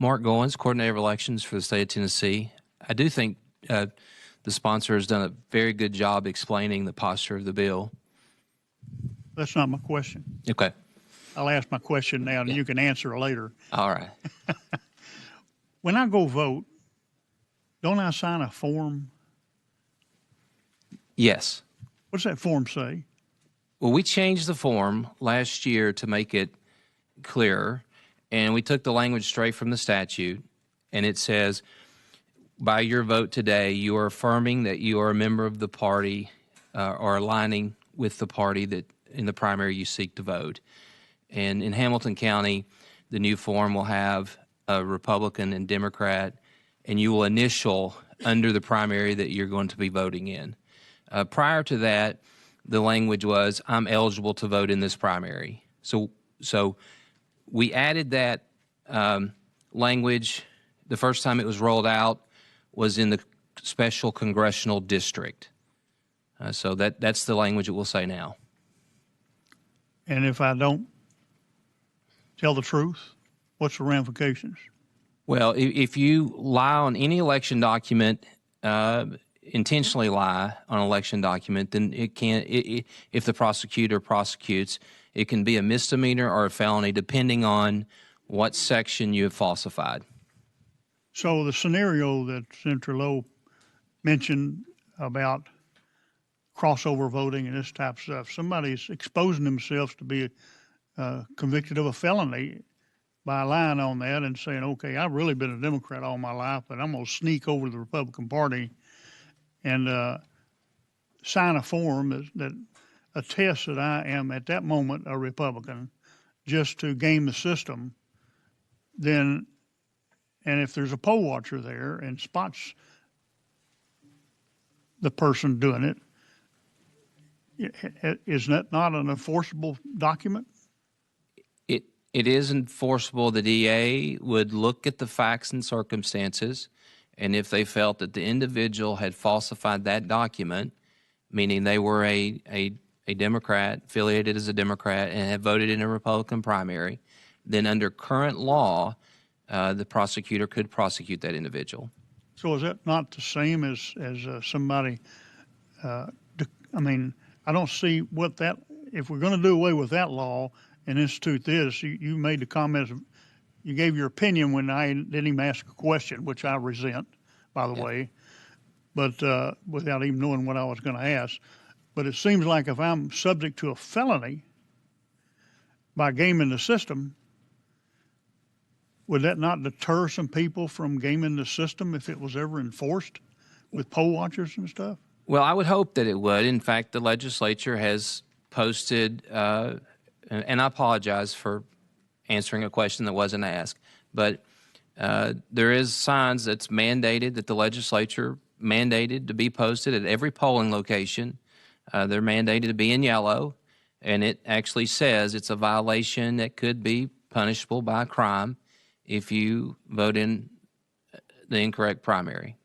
Mark Goins, Coordinator of Elections for the state of Tennessee. I do think the sponsor has done a very good job explaining the posture of the bill. That's not my question. Okay. I'll ask my question now, and you can answer later. All right. When I go vote, don't I sign a form? Yes. What's that form say? Well, we changed the form last year to make it clearer, and we took the language straight from the statute, and it says, by your vote today, you are affirming that you are a member of the party or aligning with the party that in the primary you seek to vote. And in Hamilton County, the new form will have a Republican and Democrat, and you will initial under the primary that you're going to be voting in. Prior to that, the language was, I'm eligible to vote in this primary. So we added that language. The first time it was rolled out was in the special congressional district. So that's the language it will say now. And if I don't tell the truth, what's the ramifications? Well, if you lie on any election document, intentionally lie on an election document, then it can. If the prosecutor prosecutes, it can be a misdemeanor or a felony, depending on what section you have falsified. So the scenario that Senator Lowe mentioned about crossover voting and this type of stuff, somebody's exposing themselves to be convicted of a felony by lying on that and saying, okay, I've really been a Democrat all my life, but I'm going to sneak over to the Republican Party and sign a form that attests that I am at that moment a Republican just to game the system. Then, and if there's a poll watcher there and spots the person doing it, is that not an enforceable document? It is enforceable. The DA would look at the facts and circumstances, and if they felt that the individual had falsified that document, meaning they were a Democrat, affiliated as a Democrat, and had voted in a Republican primary, then under current law, the prosecutor could prosecute that individual. So is that not the same as somebody, I mean, I don't see what that, if we're going to do away with that law and institute this, you made the comments, you gave your opinion when I didn't even ask a question, which I resent, by the way, but without even knowing what I was going to ask. But it seems like if I'm subject to a felony by gaming the system, would that not deter some people from gaming the system if it was ever enforced with poll watchers and stuff? Well, I would hope that it would. In fact, the legislature has posted, and I apologize for answering a question that wasn't asked, but there is signs that's mandated, that the legislature mandated to be posted at every polling location. They're mandated to be in yellow, and it actually says it's a violation that could be punishable by a crime if you vote in the incorrect primary.